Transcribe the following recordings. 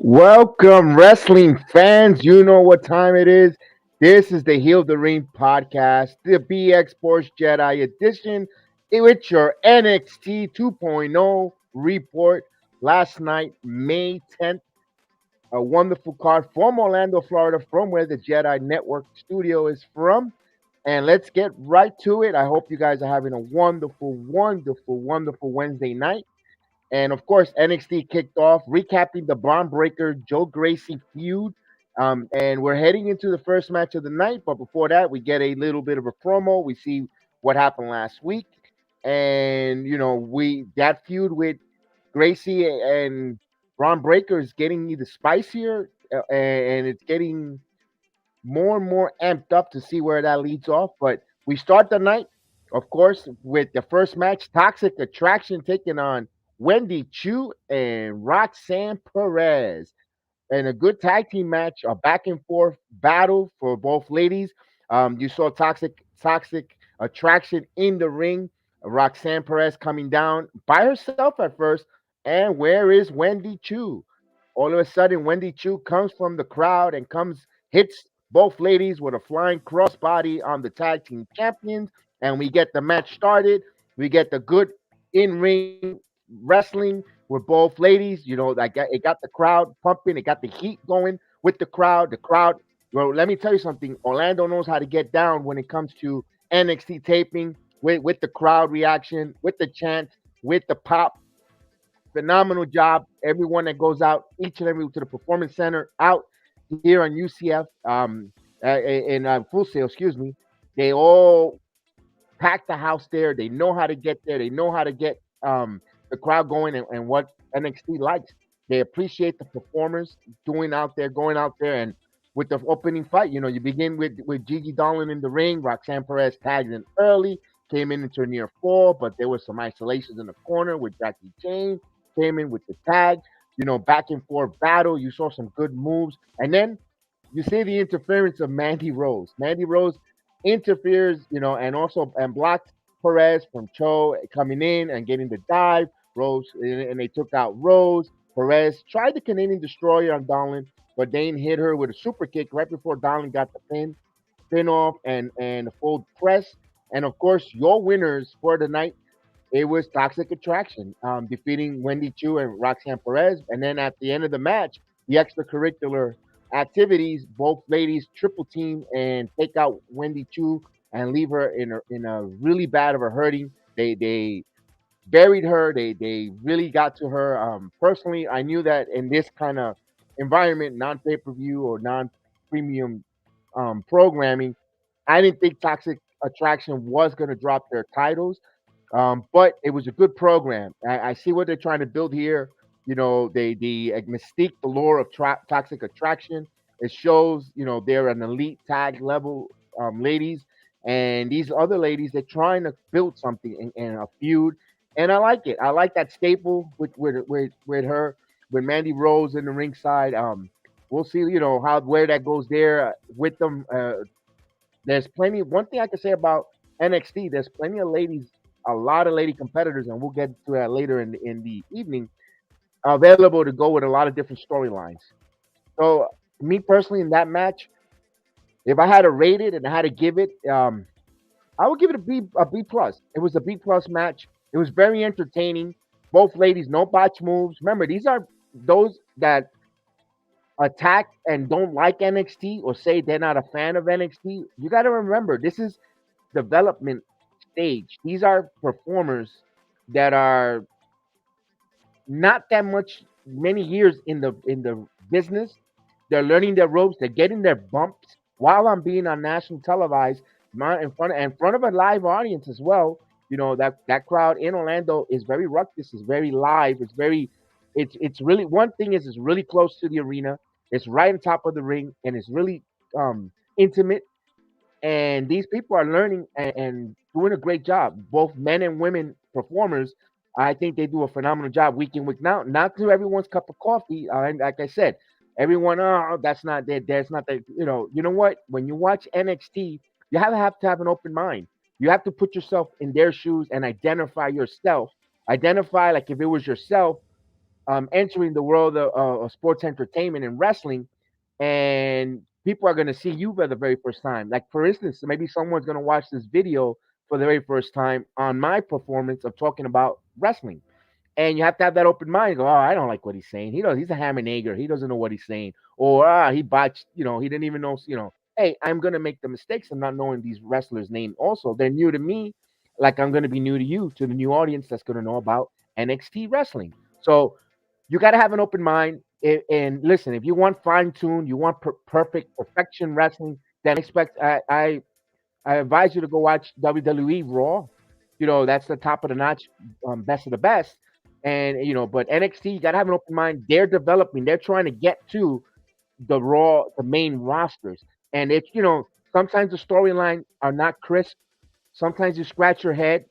Welcome, wrestling fans. You know what time it is. This is the Heal the Ring podcast, the BX Sports Jedi edition, with your NXT 2.0 report. Last night, May 10th, a wonderful card from Orlando, Florida, from where the Jedi Network studio is from. And let's get right to it. I hope you guys are having a wonderful, wonderful, wonderful Wednesday night. And of course, NXT kicked off, recapping the Bron Breakker Joe Gacy feud. And we're heading into the first match of the night. But before that, we get a little bit of a promo. We see what happened last week. And, we that feud with Gacy and Bron Breakker is getting either spicier and it's getting more and more amped up to see where that leads off. But we start the night, of course, with the first match, Toxic Attraction taking on Wendy Choo and Roxanne Perez. And a good tag team match, a back and forth battle for both ladies. You saw Toxic Attraction in the ring. Roxanne Perez coming down by herself at first. And where is Wendy Choo? All of a sudden, Wendy Choo comes from the crowd and hits both ladies with a flying crossbody on the tag team champions. And we get the match started. We get the good in ring wrestling with both ladies. It got the crowd pumping. It got the heat going with the crowd. Well, let me tell you something. Orlando knows how to get down when it comes to NXT taping with the crowd reaction, with the chants, with the pop. Phenomenal job. Everyone that goes out, each and every to the performance center out here on UCF, in Full Sail, excuse me. They all pack the house there. They know how to get there. They know how to get the crowd going and what NXT likes. They appreciate the performers going out there, and with the opening fight, you begin with Gigi Dolin in the ring. Roxanne Perez tagged in early, came in into a near fall, but there was some isolations in the corner with Jayne. Came in with the tag, back and forth battle. You saw some good moves, and then you see the interference of Mandy Rose. Mandy Rose interferes, and blocked Perez from Cho coming in and getting the dive. Rose and they took out Rose. Perez tried the Canadian Destroyer on Dolin, but Dane hit her with a super kick right before Dolin got the pin off and the full press. And of course, your winners for the night, it was Toxic Attraction, defeating Wendy Choo and Roxanne Perez. And then at the end of the match, the extracurricular activities, both ladies triple team and take out Wendy Choo and leave her in a really bad of a hurting. They buried her. They really got to her. Personally, I knew that in this kind of environment, non pay per view or non premium programming, I didn't think Toxic Attraction was going to drop their titles. But it was a good program. I see what they're trying to build here. The mystique, the lore of Toxic Attraction. It shows, they're an elite tag level ladies, and these other ladies, they're trying to build something in a feud, and I like it. I like that staple with her, with Mandy Rose in the ringside. We'll see, how where that goes there with them. There's plenty. One thing I can say about NXT, there's plenty of ladies, a lot of lady competitors, and we'll get to that later in the evening, available to go with a lot of different storylines. So, me personally, in that match, if I had to rate it and I had to give it, I would give it a B plus. It was a B plus match. It was very entertaining. Both ladies, no botch moves. Remember, these are those that attack and don't like NXT or say they're not a fan of NXT. You got to remember, this is development stage. These are performers that are not that many years in the business. They're learning their ropes. They're getting their bumps while I'm being on national televised, in front of a live audience as well. That crowd in Orlando is very ruckus. Is very live. It's really, one thing is it's really close to the arena. It's right on top of the ring, and it's really intimate. And these people are learning and doing a great job. Both men and women performers, I think they do a phenomenal job week in, week out. Not to everyone's cup of coffee. And like I said, everyone, oh, that's not that. That's not that. You know what? When you watch NXT, you have to have an open mind. You have to put yourself in their shoes and identify yourself. Identify, like, if it was yourself, entering the world of sports entertainment and wrestling, and people are going to see you for the very first time. Like for instance, maybe someone's going to watch this video for the very first time on my performance of talking about wrestling, and you have to have that open mind. Go, oh, I don't like what he's saying. He's a ham and egger. He doesn't know what he's saying, or he botched. He didn't even know. Hey, I'm gonna make the mistakes of not knowing these wrestlers' name. Also, they're new to me, like I'm gonna be new to you, to the new audience that's gonna know about NXT wrestling. So you got to have an open mind. And listen, if you want fine tune, you want perfect perfection wrestling, then I advise you to go watch WWE Raw. That's the top of the notch, best of the best. And but NXT, you gotta have an open mind. They're developing. They're trying to get to the main rosters. And it's sometimes the storyline are not crisp. Sometimes you scratch your head,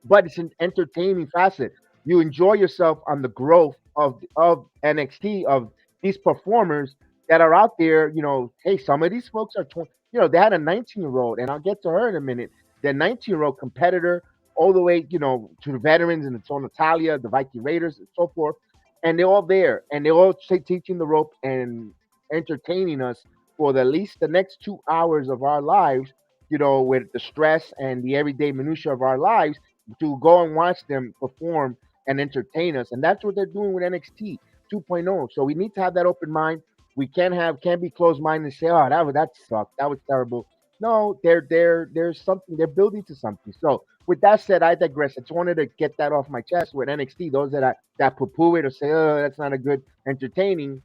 but it's an entertaining facet. You enjoy yourself on the growth of NXT, of these performers that are out there. Hey, some of these folks are 20. They had a 19-year-old, and I'll get to her in a minute. The 19-year-old competitor, all the way, to the veterans, and it's on Natalya, the Viking Raiders, and so forth. And they're all there, and they're all teaching the rope and entertaining us for at least the next 2 hours of our lives. With the stress and the everyday minutia of our lives, to go and watch them perform and entertain us. And that's what they're doing with NXT 2.0. So we need to have that open mind. We can't be closed minded and say, "Oh, that sucked. That was terrible." No, there's something. They're building to something. So with that said, I digress. I just wanted to get that off my chest with NXT. Those that poo-poo it or say, "Oh, that's not a good entertaining."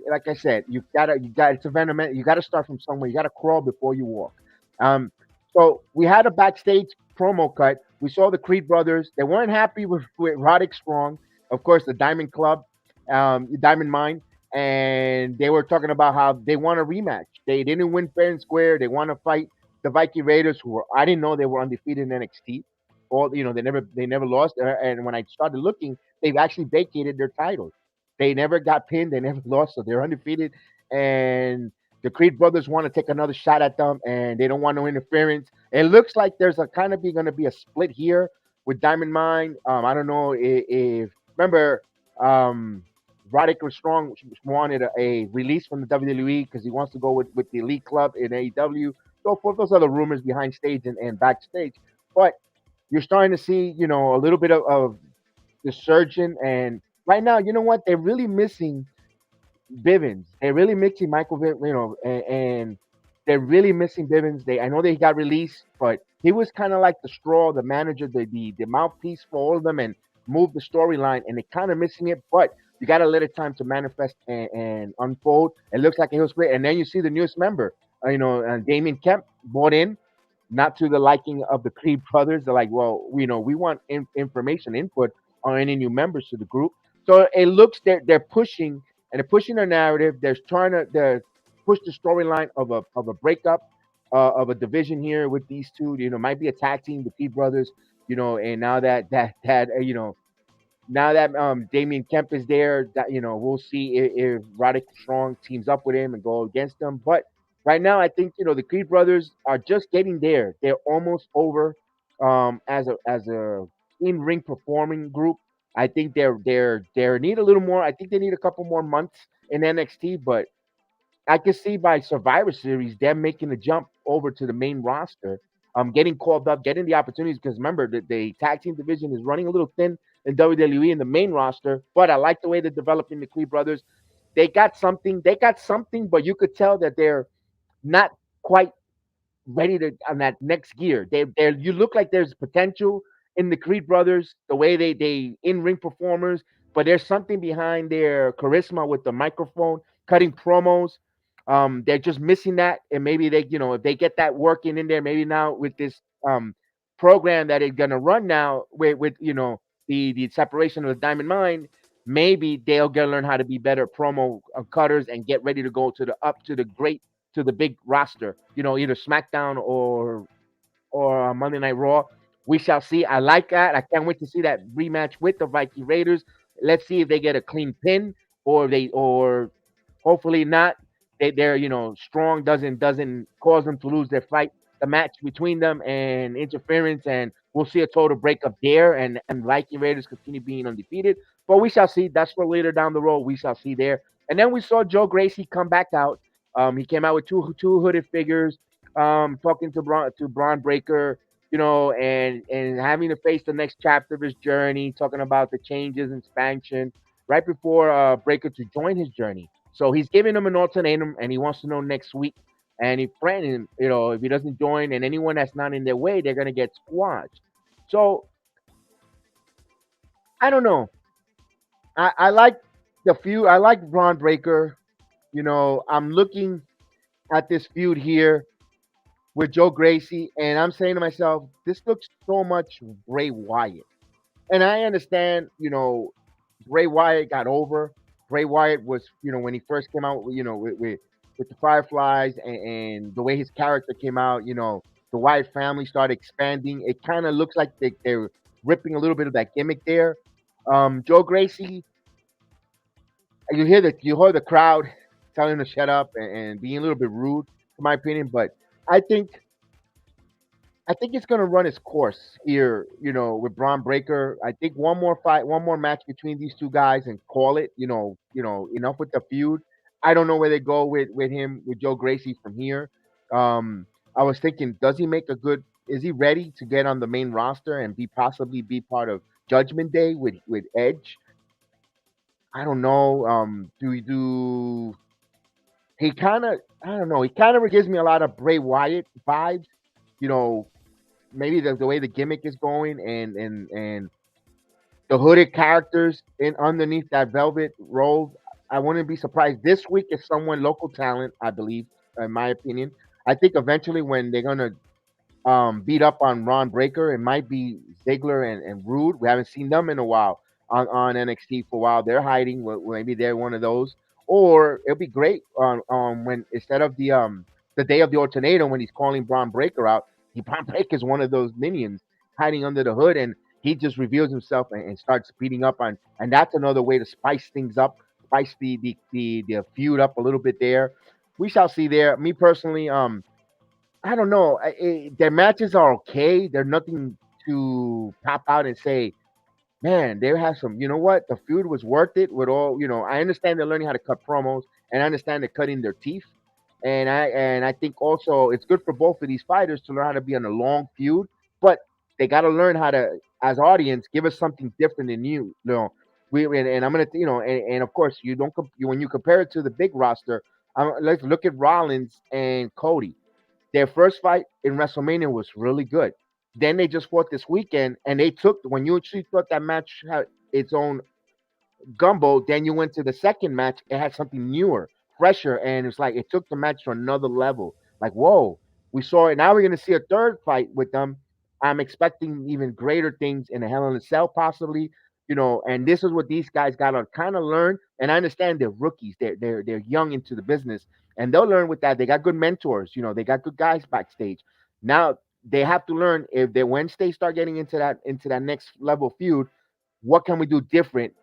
Like I said, you got it's a venom. You got to start from somewhere. You got to crawl before you walk. Um, so we had a backstage promo cut. We saw the Creed brothers. They weren't happy with Roddick Strong, of course, the Diamond Club, Diamond Mine, and they were talking about how they want a rematch. They didn't win fair and square. They want to fight the Viking Raiders, I didn't know they were undefeated in NXT. All they never lost. And when I started looking, they've actually vacated their titles. They never got pinned. They never lost, so they're undefeated. And the Creed brothers want to take another shot at them, and they don't want no interference. It looks like there's a kind of going to be a split here with Diamond Mine. I don't know if remember um, Roddick was strong wanted a release from the WWE because he wants to go with the Elite Club in AEW. So forth. Those are the rumors behind stage and backstage. But you're starting to see, a little bit of the surgeon. And right now, you know what? They're really missing Bivens. They're really missing Michael, and they're really missing Bivens. I know they got released, but he was kind of like the straw, the manager, the mouthpiece for all of them, and move the storyline. And they're kind of missing it, but you got to let it time to manifest and unfold. It looks like it was great, and then you see the newest member, Damian Kemp bought in, not to the liking of the Creed brothers. They're like, well, we want information, input on any new members to the group. So it looks they're pushing and they're pushing their narrative. They're trying to push the storyline of a breakup of a division here with these two. Might be a tag team, the Creed brothers. And now that Damian Kemp is there, that we'll see if Roddick Strong teams up with him and go against them. But right now, I think the Creed brothers are just getting there. They're almost over as a in ring performing group. I think they need a little more. I think they need a couple more months in NXT, but I can see by Survivor Series them making the jump over to the main roster, getting called up, getting the opportunities. Because remember, the tag team division is running a little thin in WWE in the main roster. But I like the way they're developing the Creed brothers. They got something. They got something, but you could tell that they're not quite ready to on that next gear. They you look like there's potential in the Creed brothers, the way they in ring performers, but there's something behind their charisma with the microphone, cutting promos. They're just missing that, and maybe if they get that working in there, maybe now with this program that is gonna run now with the separation of the Diamond Mine, maybe they'll get to learn how to be better promo cutters and get ready to go to the up to the great to the big roster, either SmackDown or Monday Night Raw. We shall see. I like that. I can't wait to see that rematch with the Viking Raiders. Let's see if they get a clean pin or hopefully not. They're strong doesn't cause them to lose their fight. The match between them and interference, and we'll see a total breakup there, and Viking Raiders continue being undefeated. But we shall see. That's for later down the road. We shall see there. And then we saw Joe Gracie come back out. He came out with two hooded figures, talking to Bron Breakker, and having to face the next chapter of his journey, talking about the changes and expansion right before Breakker to join his journey. So he's giving him an ultimatum, and he wants to know next week. And if Brandon, if he doesn't join, and anyone that's not in their way, they're gonna get squashed. So I don't know. I like the feud. I like Bron Breakker. I'm looking at this feud here with Joe Gracie, and I'm saying to myself, this looks so much Bray Wyatt. And I understand, Bray Wyatt got over. Bray Wyatt was, when he first came out, with the Fireflies and the way his character came out, the Wyatt family started expanding. It kind of looks like they're ripping a little bit of that gimmick there. Joe Gracie, you hear the crowd telling him to shut up and being a little bit rude, in my opinion. But I think I think it's gonna run its course here, with Bron Breakker. I think one more fight, one more match between these two guys and call it. Enough with the feud. I don't know where they go with him with Joe Gracie from here. I was thinking, does he make a good? Is he ready to get on the main roster and possibly be part of Judgment Day with Edge? I don't know. Do we do? He kind of, I don't know. He kind of gives me a lot of Bray Wyatt vibes. You know, maybe the way the gimmick is going and the hooded characters in underneath that velvet robe. I wouldn't be surprised. This week is someone local talent, I believe, in my opinion. I think eventually when they're gonna beat up on Ron Breakker, it might be Ziggler and Rude. We haven't seen them in a while on NXT for a while. They're hiding. Maybe they're one of those. Or it'll be great when instead of the day of the ultimatum when he's calling Bron Breakker out, Bron Breakker is one of those minions hiding under the hood, and he just reveals himself and starts beating up on. And that's another way to spice things up, spice the feud up a little bit there. We shall see there. Me personally, I don't know. Their matches are okay. They're nothing to pop out and say, man, they have some. You know what? The feud was worth it. With all, I understand they're learning how to cut promos, and I understand they're cutting their teeth. And I think also it's good for both of these fighters to learn how to be on a long feud, but they got to learn how to, as audience, give us something different than you. And I'm gonna, and of course you don't when you compare it to the big roster. Let's look at Rollins and Cody. Their first fight in WrestleMania was really good. Then they just fought this weekend, and they took when you actually thought that match had its own gumbo. Then you went to the second match, it had something newer, fresher, and it's like it took the match to another level. Like, whoa, we saw it. Now we're gonna see a third fight with them. I'm expecting even greater things in a Hell in a Cell, possibly. And this is what these guys gotta kind of learn. And I understand they're rookies, they're young into the business, and they'll learn with that. They got good mentors, they got good guys backstage. Now they have to learn if they once they start getting into that next level feud, what can we do different,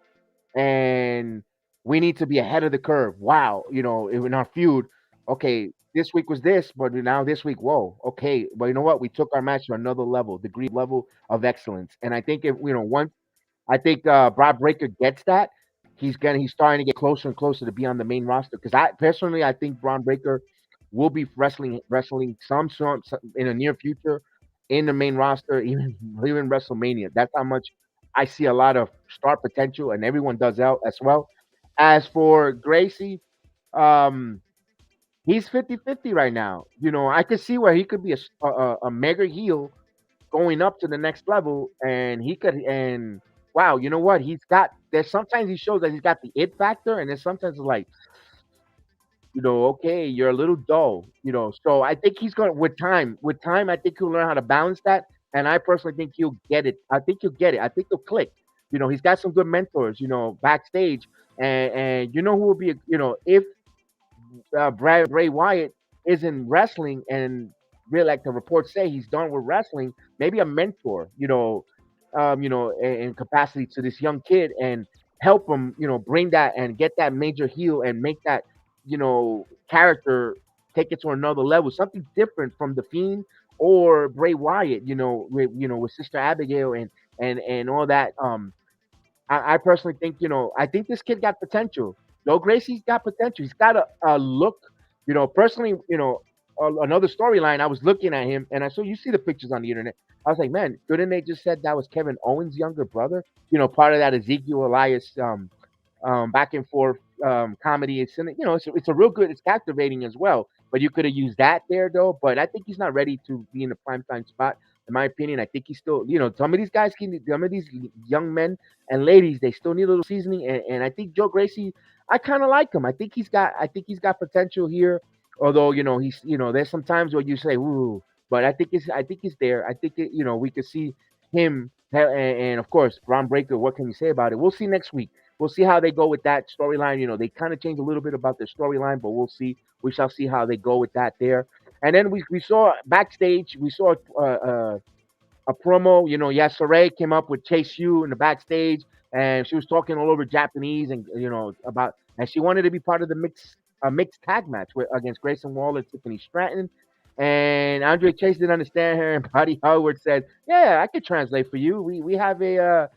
and we need to be ahead of the curve. Wow, in our feud, okay, this week was this, but now this week, whoa, okay, but you know what? We took our match to another level, degree level of excellence. And I think if once I think Bron Breakker gets that, he's starting to get closer and closer to be on the main roster. Because I think Bron Breakker will be wrestling some in the near future in the main roster, even WrestleMania. That's how much I see a lot of star potential, and everyone does out as well. As for Gracie, um, he's 50-50 right now. I could see where he could be a mega heel going up to the next level, and he could. And wow, you know what? There's sometimes he shows that he's got the it factor, and then sometimes it's like, okay, you're a little dull. So I think he's going with time, I think he'll learn how to balance that. And I personally think he'll get it. I think he'll get it. I think he'll click. He's got some good mentors, backstage. And who will be, if Bray Wyatt isn't wrestling and really like the reports say he's done with wrestling, maybe a mentor, in capacity to this young kid and help him, bring that and get that major heel and make that, character take it to another level, something different from the Fiend or Bray Wyatt, with Sister Abigail and all that. I personally think, I think this kid got potential. Joe Gracie's got potential. He's got a look, personally, another storyline. I was looking at him and I saw, you see the pictures on the internet. I was like, man, couldn't they just said that was Kevin Owens' younger brother? Part of that Ezekiel Elias back and forth comedy. It's a real good. It's captivating as well. But you could have used that there though. But I think he's not ready to be in the prime time spot. In my opinion, I think he's still. Some of these guys some of these young men and ladies, they still need a little seasoning. And I think Joe Gracie, I kind of like him. I think he's got potential here. Although he's there's some times where you say ooh, but I think it's there. I think we could see him and of course Bron Breakker. What can you say about it? We'll see next week. We'll see how they go with that storyline. They kind of changed a little bit about their storyline, but we'll see. We shall see how they go with that there. And then we saw backstage. We saw a promo. Yasare came up with Chase U in the backstage, and she was talking all over Japanese and about, and she wanted to be part of the mixed tag match against Grayson Waller and Tiffany Stratton. And Andre Chase didn't understand her, and Buddy Howard said, "Yeah, I could translate for you. We have a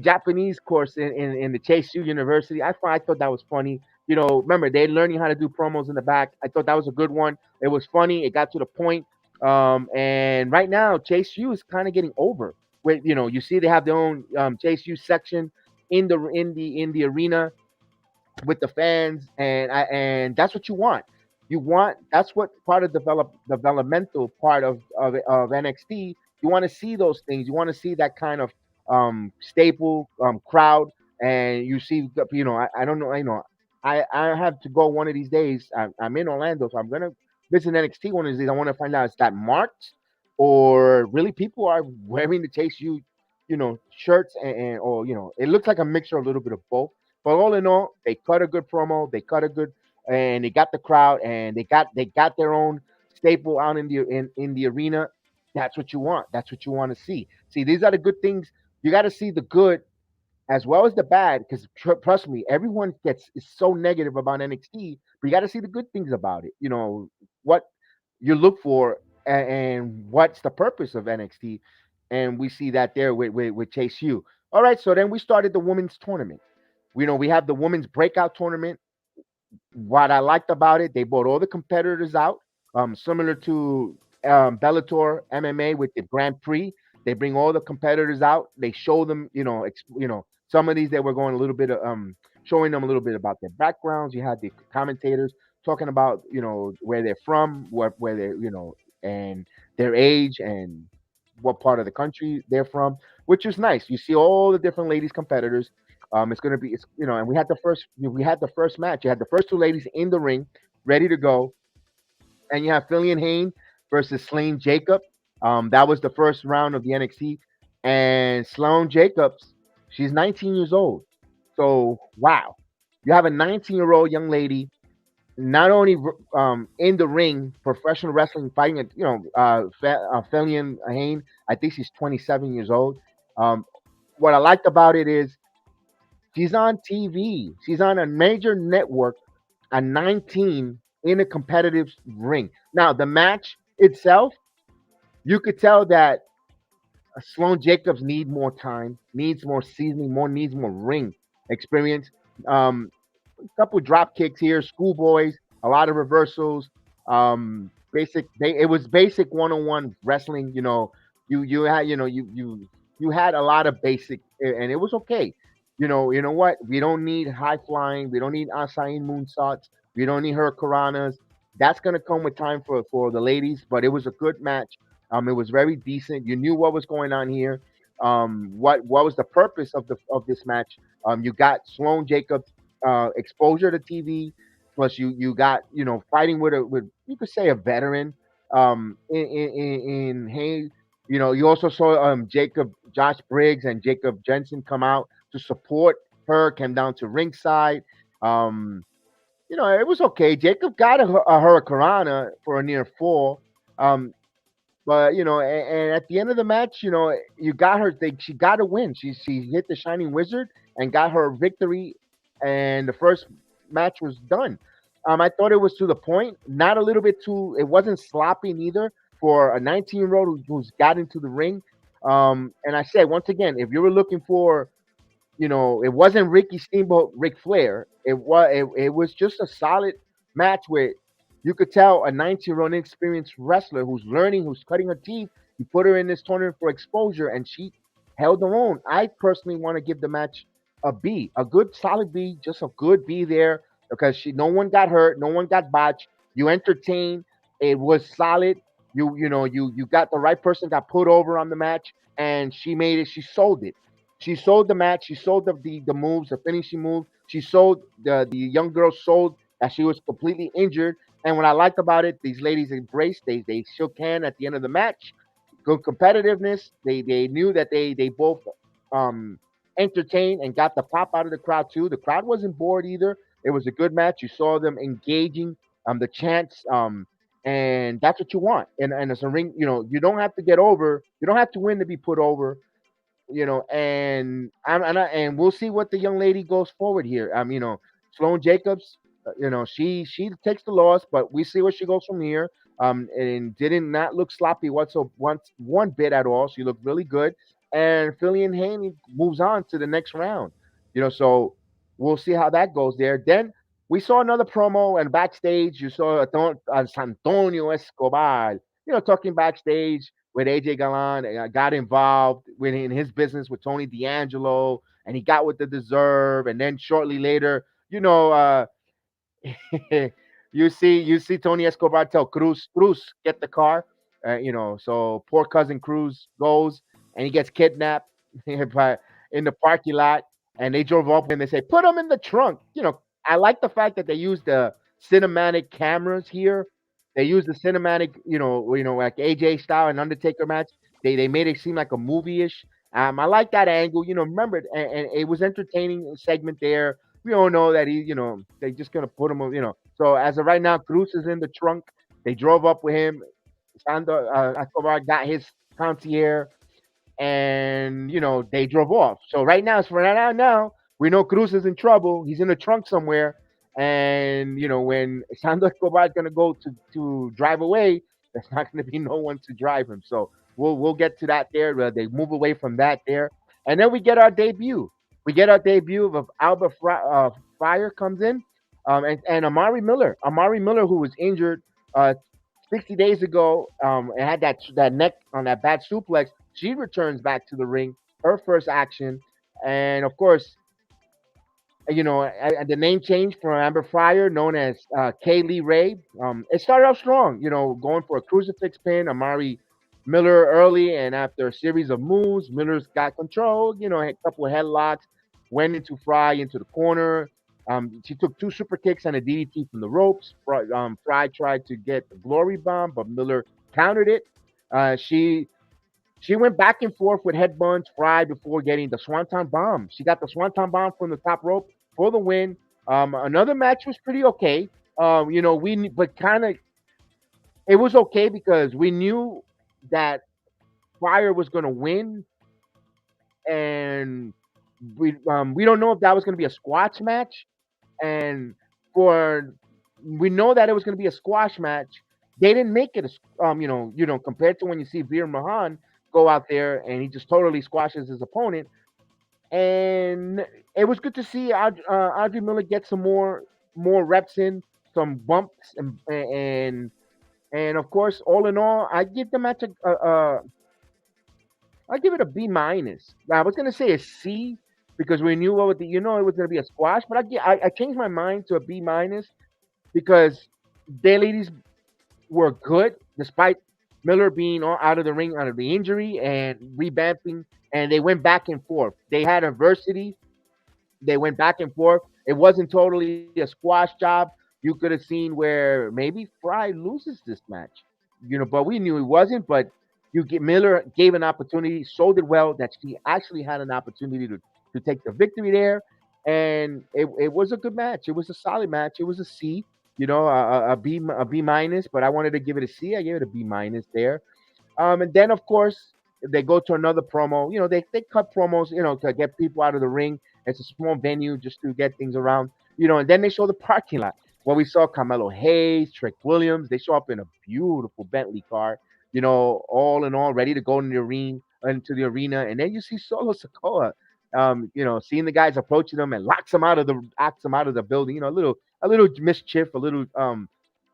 Japanese course in the Chase U University." I thought that was funny. Remember they're learning how to do promos in the back. I thought that was a good one. It was funny. It got to the point. And right now, Chase U is kind of getting over. With you see they have their own Chase U section in the arena with the fans, and that's what you want. That's what part of developmental part of NXT. You want to see those things. You want to see that kind of staple crowd, and you see I don't know. I have to go one of these days. I'm in Orlando, so I'm gonna visit NXT one of these days. I want to find out is that marked or really people are wearing the Chase U, shirts or it looks like a mixture, a little bit of both. But all in all, they cut a good promo. They cut a good, and they got the crowd, and they got their own staple out in the arena. That's what you want. That's what you want to see. See, these are the good things. You got to see the good as well as the bad, because trust me, everyone is so negative about NXT, but you got to see the good things about it. What you look for and what's the purpose of NXT, and we see that there with Chase U. All right, so then we started the women's tournament. We have the women's breakout tournament. What I liked about it, they brought all the competitors out, similar to Bellator MMA with the Grand Prix. They bring all the competitors out. They show them, some of these they were going a little bit of showing them a little bit about their backgrounds. You had the commentators talking about where they're from, where they're and their age and what part of the country they're from, which is nice. You see all the different ladies competitors. It's gonna be, and we had the first match. You had the first two ladies in the ring, ready to go, and you have Fillion Hayne versus Slane Jacob. That was the first round of the NXT, and Sloane Jacobs, she's 19 years old. So wow, you have a 19-year-old young lady not only in the ring, professional wrestling, fighting. Fillion Hayne, I think she's 27 years old. Um, what I liked about it is she's on TV. She's on a major network at 19 in a competitive ring. Now, the match itself, you could tell that Sloane Jacobs need more time, needs more seasoning, needs more ring experience. A couple drop kicks here, schoolboys, a lot of reversals. It was basic one-on-one wrestling. You had you had a lot of basic, and it was okay. You know what? We don't need high flying. We don't need Asain moonsaults. We don't need hurricanranas. That's gonna come with time for the ladies. But it was a good match. It was very decent. You knew what was going on here. What was the purpose of this match? You got Sloane Jacobs exposure to TV. Plus, you got fighting with you could say a veteran in Hayes. You also saw Josh Briggs and Jacob Jensen come out to support her. Came down to ringside. Um, it was okay. Jacob got a hurricanrana for a near fall. Um, but and at the end of the match, you got her. She got a win. She hit the Shining Wizard and got her victory, and the first match was done. I thought it was to the point, not a little bit too. It wasn't sloppy neither for a 19-year-old who's got into the ring. And I said once again, if you were looking for it wasn't Ricky Steamboat, Ric Flair. It was just a solid match where you could tell a 19-year-old inexperienced wrestler who's learning, who's cutting her teeth. You put her in this tournament for exposure, and she held her own. I personally want to give the match a B, a good solid B, just a good B there because no one got hurt, no one got botched. You entertained. It was solid. You got the right person got put over on the match, and she made it. She sold it. She sold the match. She sold the moves, the finishing move. She sold the young girl sold that she was completely injured. And what I liked about it, these ladies embraced. They shook hand at the end of the match. Good competitiveness. They knew that they both um entertained and got the pop out of the crowd too. The crowd wasn't bored either. It was a good match. You saw them engaging the chants and that's what you want. And as a ring, you don't have to get over. You don't have to win to be put over. And we'll see what the young lady goes forward here. Sloane Jacobs, she takes the loss, but we see where she goes from here. And didn't not look sloppy once one bit at all. She looked really good, and Fillion Haney moves on to the next round. So we'll see how that goes there. Then we saw another promo, and backstage you saw Santonio Escobar, talking backstage with AJ Galan, got involved in his business with Tony D'Angelo, and he got what they deserve. And then shortly later, you see Tony Escobar tell Cruz, get the car. So poor cousin Cruz goes and he gets kidnapped in the parking lot, and they drove up and they say put him in the trunk. I like the fact that they use the cinematic cameras here. They use the cinematic, like AJ style and Undertaker match. They made it seem like a movie-ish. I like that angle. Remember, and it was entertaining segment there. We all know that they just gonna put him. So as of right now, Cruz is in the trunk. They drove up with him. Sandro Escobar got his concierge, and they drove off. So right now, we know Cruz is in trouble. He's in the trunk somewhere, and when Sandro Escobar is gonna go to drive away, there's not gonna be no one to drive him. So we'll get to that there. They move away from that there, and then we get our debut. We get our debut of Alba Fyre comes in, and Amari Miller. Amari Miller, who was injured 60 days ago, and had that neck on that bad suplex. She returns back to the ring, her first action, and of course, the name change from Amber Fryer, known as Kaylee Ray. It started out strong, going for a crucifix pin. Amari Miller early, and after a series of moves, Miller's got control. A couple of headlocks, went into Fry into the corner. She took two super kicks and a DDT from the ropes. Fry tried to get the glory bomb, but Miller countered it. She went back and forth with headbutts, Fry, before getting the Swanton Bomb. She got the Swanton Bomb from the top rope for the win. Another match was pretty okay. But kind of it was okay because we knew that Fire was going to win, and we don't know if that was going to be a squash match. And for we know that it was going to be a squash match. They didn't make it compared to when you see Veer Mahan go out there and he just totally squashes his opponent. And it was good to see Audrey Miller get some more reps in, some bumps, and of course, all in all, I give the match I give it a B minus. I was gonna say a C because we knew it was gonna be a squash, but I changed my mind to a B minus because their ladies were good despite Miller being out of the ring out of the injury and revamping, and they went back and forth. They had adversity. They went back and forth. It wasn't totally a squash job. You could have seen where maybe Fry loses this match, but we knew it wasn't. But Miller gave an opportunity, sold it well that she actually had an opportunity to take the victory there, and it was a good match. It was a solid match. It was a C, a B minus, but I wanted to give it a C. I gave it a B minus there. And then of course they go to another promo. They cut promos, to get people out of the ring. It's a small venue just to get things around, and then they show the parking lot where we saw Carmelo Hayes, Trick Williams. They show up in a beautiful Bentley car, all in all, ready to go into the arena. And then you see Solo Sikoa. seeing the guys approaching them and locks them out of the building. A little mischief, a little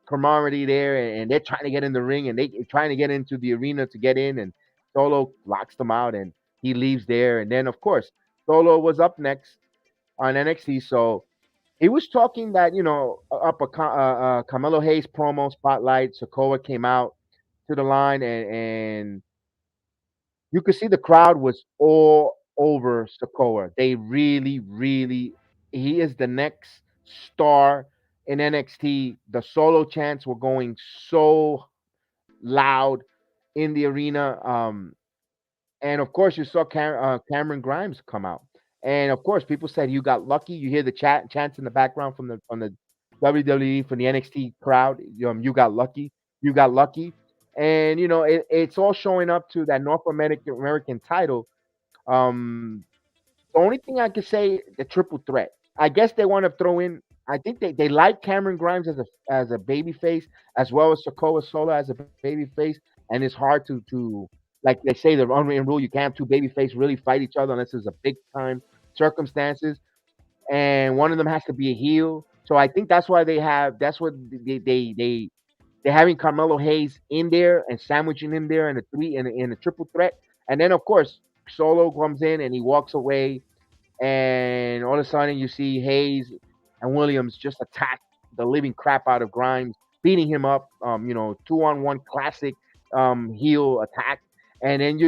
camaraderie there, and they're trying to get in the ring and they trying to get into the arena to get in, and Solo locks them out and he leaves there. And then of course Solo was up next on NXT, so he was talking that up a Carmelo Hayes promo spotlight. Sikoa came out to the line, and you could see the crowd was all over Sikoa. They really, really, he is the next star in NXT. The solo chants were going so loud in the arena. And of course, you saw Cameron Grimes come out, and of course, people said you got lucky. You hear the chants in the background from the WWE, from the NXT crowd. You got lucky. You got lucky, and it's all showing up to that North American title. Um, the only thing I could say, the triple threat. I guess they want to throw in. I think they like Cameron Grimes as a baby face, as well as Sokoa Sola as a baby face, and it's hard to like they say the unwritten rule, you can't have two baby face really fight each other unless there's a big time circumstances, and one of them has to be a heel. So I think that's what they're having Carmelo Hayes in there and sandwiching him there in a triple threat, and then of course Solo comes in and he walks away, and all of a sudden you see Hayes and Williams just attack the living crap out of Grimes, beating him up. 2-on-1 classic heel attack, and then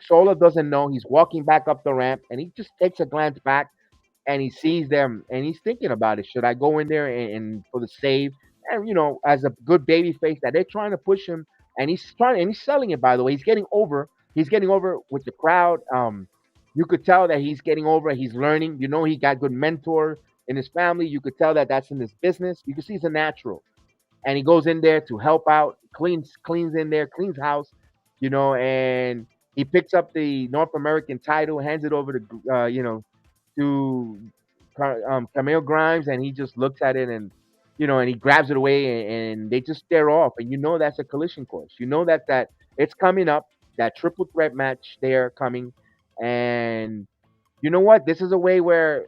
Sola doesn't know he's walking back up the ramp, and he just takes a glance back and he sees them and he's thinking about it. Should I go in there and for the save? And as a good baby face that they're trying to push him, and he's selling it. By the way, he's getting over. He's getting over with the crowd. You could tell that he's getting over. He's learning. He got good mentor in his family. You could tell that that's in his business. You can see he's a natural, and he goes in there to help out, cleans in there, cleans house, and he picks up the North American title, hands it over to Camille Grimes, and he just looks at it and he grabs it away, and they just stare off, and that's a collision course. That it's coming up, that triple threat match there coming, and you know what? This is a way where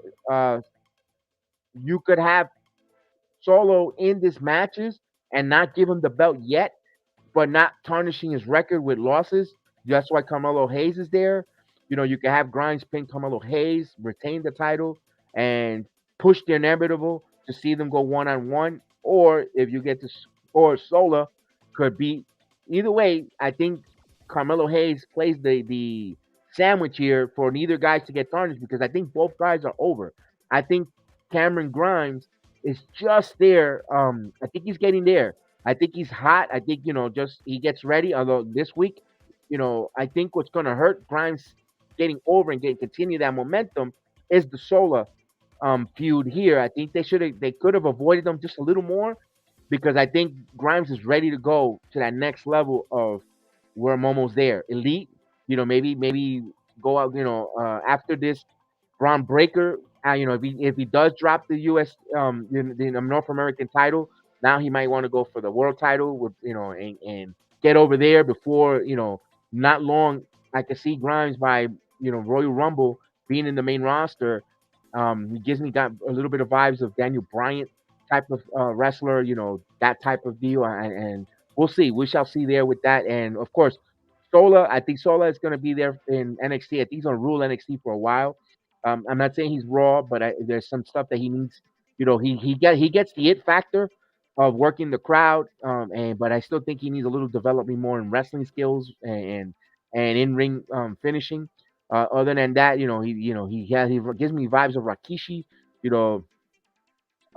you could have Solo in these matches and not give him the belt yet, but not tarnishing his record with losses. That's why Carmelo Hayes is there. You can have Grimes pin Carmelo Hayes, retain the title, and push the inevitable to see them go 1-on-1. Or if you get to, or Sola could be. Either way, I think Carmelo Hayes plays the sandwich here for neither guys to get tarnished, because I think both guys are over. I think Cameron Grimes is just there. I think he's getting there. I think he's hot. I think just he gets ready. Although this week, I think what's going to hurt Grimes getting over and getting continue that momentum is the Sola feud here. I think they could have avoided them just a little more, because I think Grimes is ready to go to that next level of where I'm almost there, elite. Maybe go out. After this Bron Breakker. If he does drop the U.S. The North American title, now he might want to go for the world title with and get over there before not long. I can see Grimes by Royal Rumble being in the main roster. He gives me got a little bit of vibes of Daniel Bryant type of wrestler. That type of deal, and we'll see. We shall see there with that, and of course. Sola, I think Sola is going to be there in NXT. I think he's going to rule NXT for a while. I'm not saying he's raw, but there's some stuff that he needs. He gets the it factor of working the crowd, but I still think he needs a little development more in wrestling skills and in ring finishing. Other than that, he gives me vibes of Rakishi. You know,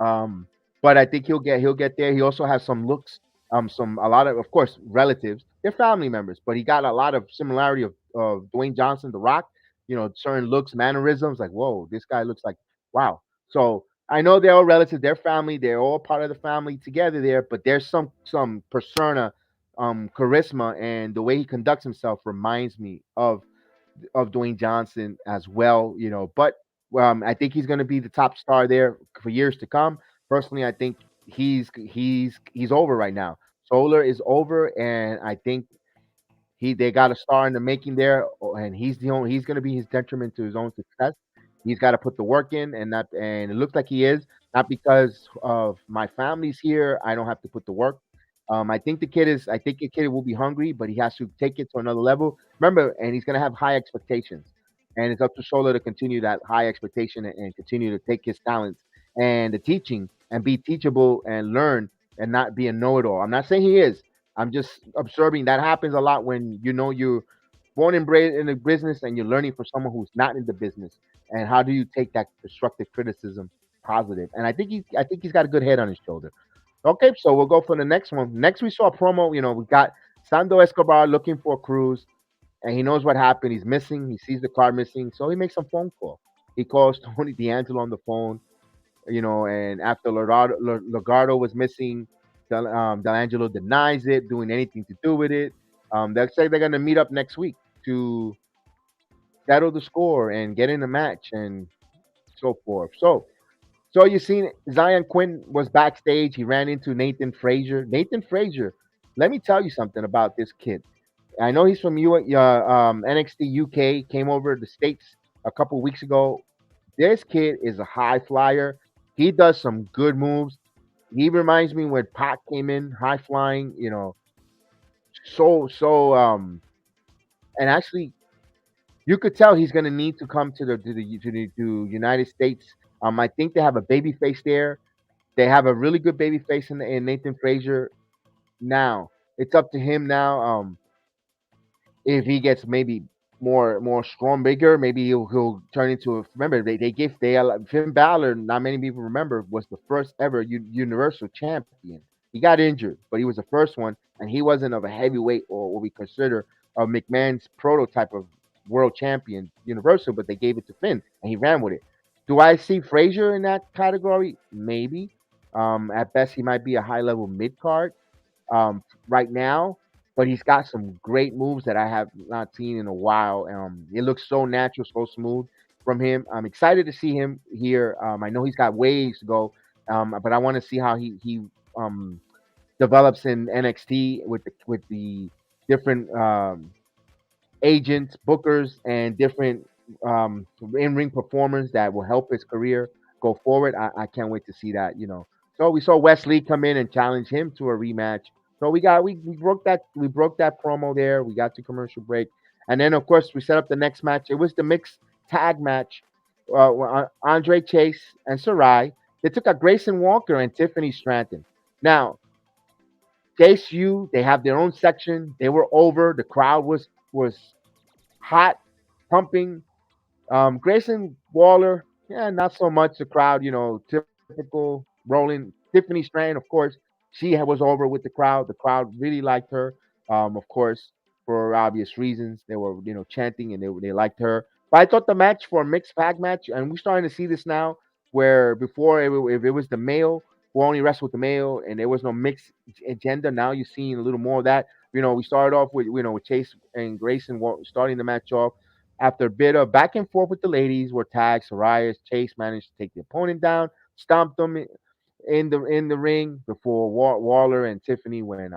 um, but I think he'll get there. He also has some looks, a lot of course relatives. They're family members, but he got a lot of similarity of Dwayne Johnson, The Rock. Certain looks, mannerisms. Like, whoa, this guy looks like wow. So I know they're all relatives. They're family. They're all part of the family together there. But there's some persona, charisma, and the way he conducts himself reminds me of Dwayne Johnson as well, But I think he's going to be the top star there for years to come. Personally, I think he's over right now. Solar is over, and I think They got a star in the making there, and he's going to be his detriment to his own success. He's got to put the work in, and it looks like he is. Not because of my family's here, I don't have to put the work. I think the kid will be hungry, but he has to take it to another level. Remember, and he's going to have high expectations, and it's up to Solo to continue that high expectation and continue to take his talents and the teaching and be teachable and learn and not be a know-it-all. I'm not saying he is. I'm just observing that happens a lot when you're born and bred in the business and you're learning from someone who's not in the business. And how do you take that constructive criticism positive? And I think he's got a good head on his shoulder. Okay, so we'll go for the next one. Next, we saw a promo. We got Sando Escobar looking for Cruz, and he knows what happened. He's missing. He sees the car missing, so he makes a phone call. He calls Tony D'Angelo on the phone. And after Legardo was missing, Delangelo denies it, doing anything to do with it. They say they're going to meet up next week to settle the score and get in a match and so forth. So you seen Zion Quinn was backstage. He ran into Nathan Frazer. Nathan Frazer, let me tell you something about this kid. I know he's from NXT UK. Came over to the States a couple weeks ago. This kid is a high flyer. He does some good moves. He reminds me when Pac came in, high flying. So and actually you could tell he's going to need to come to United States. I think they have a baby face there. They have a really good baby face in Nathan Frazier. Now it's up to him now. If he gets maybe more strong, bigger, maybe he'll turn into a. Remember, Finn Balor. Not many people remember was the first ever Universal Champion. He got injured, but he was the first one, and he wasn't of a heavyweight or what we consider a McMahon's prototype of world champion Universal, but they gave it to Finn, and he ran with it. Do I see Frazier in that category? Maybe. At best, he might be a high level mid card right now, but he's got some great moves that I have not seen in a while. It looks so natural, so smooth from him. I'm excited to see him here. I know he's got ways to go, but I want to see how he develops in NXT with the different agents, bookers, and different in ring performers that will help his career go forward. I can't wait to see that. So we saw Wesley come in and challenge him to a rematch. So we broke that promo there. We got to commercial break, and then of course we set up the next match. It was the mixed tag match. Andre Chase and Sarai. They took out Grayson Walker and Tiffany Stratton. Now, JSU, they have their own section. They were over. The crowd was hot, pumping. Grayson Waller, yeah, not so much. The crowd, typical rolling. Tiffany Strand, of course, was over with the crowd. The crowd really liked her, of course, for obvious reasons. They were, chanting and they liked her. But I thought the match for a mixed tag match, and we're starting to see this now, where before if it was the male who only wrestled the male, and there was no mixed agenda. Now you're seeing a little more of that. We started off with Chase and Grayson starting the match off. After a bit of back and forth with the ladies, were tagged. Soraya Chase managed to take the opponent down, stomped them in the ring before Waller and Tiffany were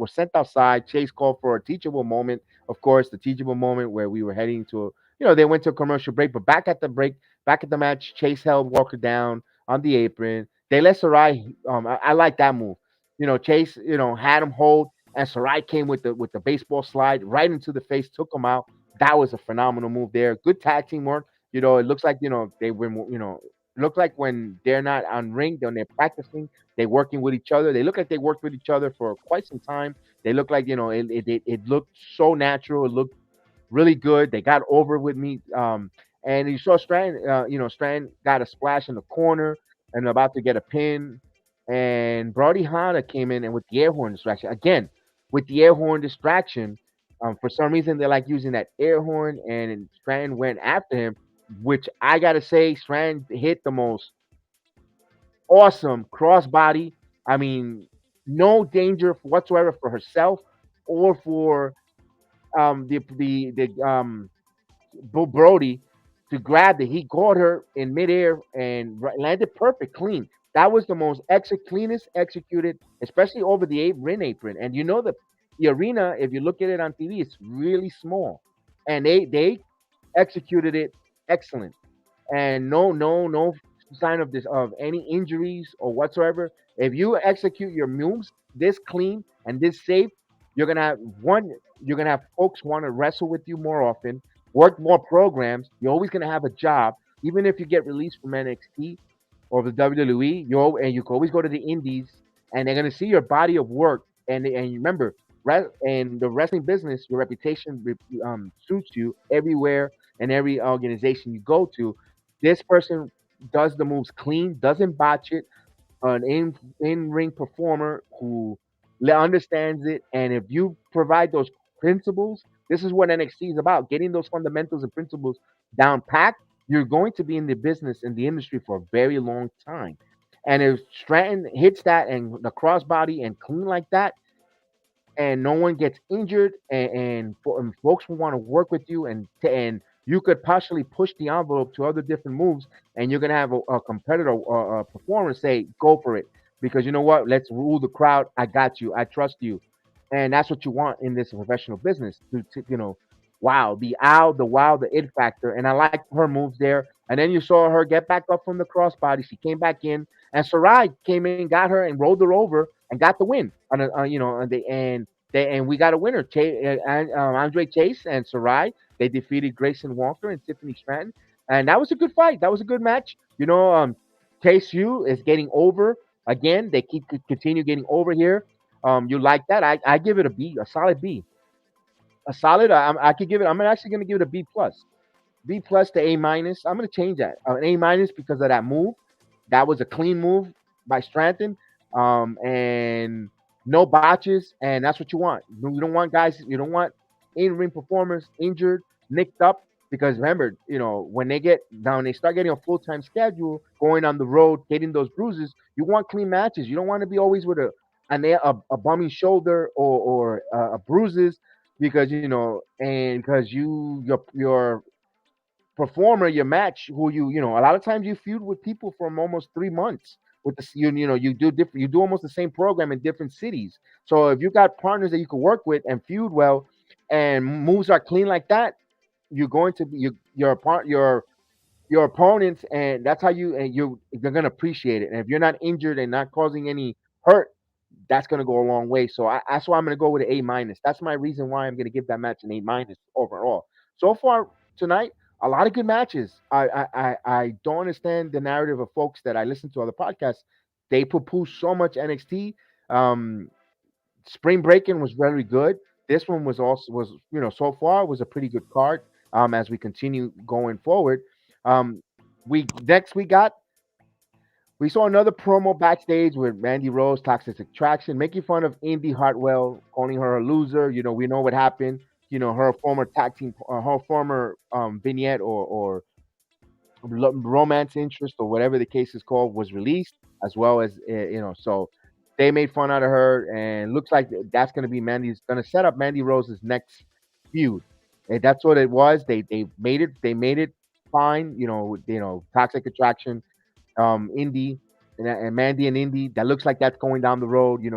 sent outside. Chase called for a teachable moment. Of course, the teachable moment where we were heading to, they went to a commercial break. But back at the match, Chase held Walker down on the apron. They let Sarai. I like that move. Chase, had him hold, and Sarai came with the baseball slide right into the face, took him out. That was a phenomenal move there. Good tag team work. It looks like they were look like when they're not on ring, when they're practicing, they're working with each other. They look like they worked with each other for quite some time. They look like it looked so natural. It looked really good. They got over with me. And you saw Strand. Strand got a splash in the corner and about to get a pin. And Brody Hanna came in and with the air horn distraction again. With the air horn distraction, for some reason they like using that air horn, and Strand went after him, which I gotta say, Strand hit the most awesome crossbody. I mean, no danger whatsoever for herself or for the Brody to grab it. He caught her in midair and landed perfect, clean. That was the most cleanest executed, especially over the ring apron. And The arena, if you look at it on TV, it's really small, and they executed it excellent, and no sign of this of any injuries or whatsoever. If you execute your moves this clean and this safe, you're gonna have one. You're gonna have folks want to wrestle with you more often, work more programs. You're always gonna have a job, even if you get released from NXT or the WWE. And you can always go to the Indies, and they're gonna see your body of work. And you remember, in the wrestling business, your reputation suits you everywhere and every organization you go to. This person does the moves clean, doesn't botch it, an in ring performer who understands it. And if you provide those principles, this is what NXT is about: getting those fundamentals and principles down packed. You're going to be in the business in the industry for a very long time. And if Stratton hits that and the crossbody and clean like that, and no one gets injured, and folks will want to work with you, and you could partially push the envelope to other different moves, and you're gonna have a competitor or a performer say, "Go for it," because you know what? Let's rule the crowd. I got you. I trust you, and that's what you want in this professional business. Wow, the it factor, and I like her moves there. And then you saw her get back up from the crossbody. She came back in, and Sarai came in, got her, and rolled her over, and got the win. And we got a winner. Andre Chase and Sarai. They defeated Grayson Walker and Tiffany Stratton, and that was a good fight. That was a good match. Chase U is getting over again. They continue getting over here. You like that? I give it a B, a solid B, a solid. I could give it. I'm actually going to give it a B plus. B plus to A minus. I'm going to change that an A minus because of that move. That was a clean move by Stratton, and no botches, and that's what you want. You don't want guys. You don't want in-ring performers injured, nicked up. Because remember, when they get down, they start getting a full-time schedule, going on the road, getting those bruises. You want clean matches. You don't want to be always with a bumming shoulder or bruises because and because your performer, your match, who a lot of times you feud with people from almost 3 months. With the you do different, you do almost the same program in different cities. So if you got partners that you can work with and feud well, and moves are clean like that, you're going to be your opponents, and that's how you're gonna appreciate it. And if you're not injured and not causing any hurt, that's gonna go a long way. So that's why I'm gonna go with an A minus. That's my reason why I'm gonna give that match an A minus overall. So far tonight, a lot of good matches. I don't understand the narrative of folks that I listen to other podcasts. They poo-poo so much NXT. Um, Spring Breaking was very good. This one was so far was a pretty good card. As we continue going forward, um, we saw another promo backstage with Randy Rose, Toxic Attraction, making fun of Indy Hartwell, calling her a loser. We know what happened. Her former tag team, her former vignette or romance interest or whatever the case is called was released, as well as so they made fun out of her, and looks like that's going to be Mandy's going to set up Mandy Rose's next feud. And that's what it was. They made it fine. Toxic Attraction, Indy, and Mandy and Indy. That looks like that's going down the road. You